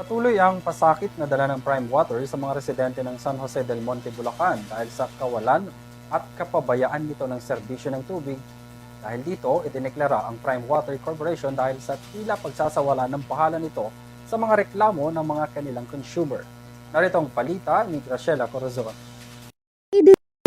Patuloy ang pasakit na dala ng prime water sa mga residente ng San Jose del Monte, Bulacan dahil sa kawalan at kapabayaan nito ng serbisyo ng tubig. Dahil dito, idineklara ang Prime Water Corporation dahil sa tila pagsasawala ng pahala nito sa mga reklamo ng mga kanilang consumer. Narito ang palita ni Graciela Corazon.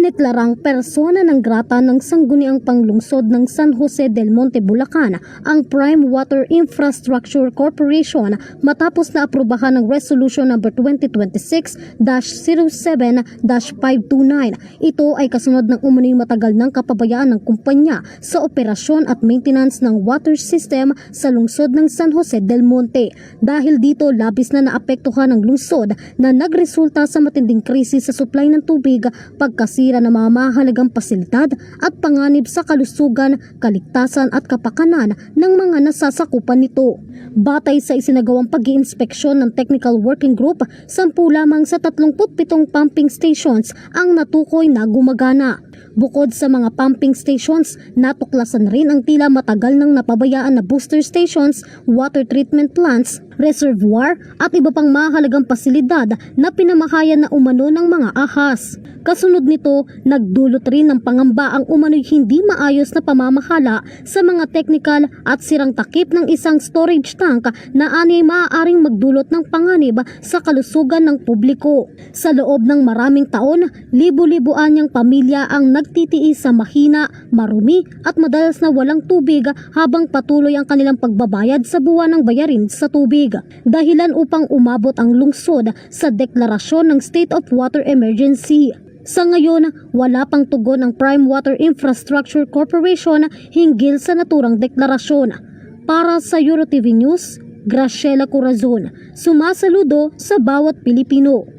Deklarang persona ng grata ng sangguniang panglungsod ng San Jose del Monte, Bulacan ang Prime Water Infrastructure Corporation matapos na aprubahan ng Resolution No. 2026-07-529. Ito ay kasunod ng umunoy matagal ng kapabayaan ng kumpanya sa operasyon at maintenance ng water system sa lungsod ng San Jose del Monte. Dahil dito, labis na naapektuhan ang lungsod na nagresulta sa matinding krisis sa supply ng tubig, pagkasira na mamahalagang pasilidad at panganib sa kalusugan, kaligtasan at kapakanan ng mga nasasakupan nito. Batay sa isinagawang pag-iinspeksyon ng Technical Working Group, 10 lamang sa 37 pumping stations ang natukoy na gumagana. Bukod sa mga pumping stations, natuklasan rin ang tila matagal nang napabayaan na booster stations, water treatment plants, reservoir at iba pang mahalagang pasilidad na pinamahayan na umano ng mga ahas. Kasunod nito, nagdulot rin ng pangamba ang umano'y hindi maayos na pamamahala sa mga technical at sirang takip ng isang storage tank na anay maaaring magdulot ng panganib sa kalusugan ng publiko. Sa loob ng maraming taon, libo-liboan niyang pamilya ang nagtitiis sa mahina, marumi at madalas na walang tubig habang patuloy ang kanilang pagbabayad sa buwan ng bayarin sa tubig. Dahilan upang umabot ang lungsod sa deklarasyon ng State of Water Emergency. Sa ngayon, wala pang tugon ang Prime Water Infrastructure Corporation hinggil sa naturang deklarasyon. Para sa EuroTV News, Graciela Corazon, sumasaludo sa bawat Pilipino.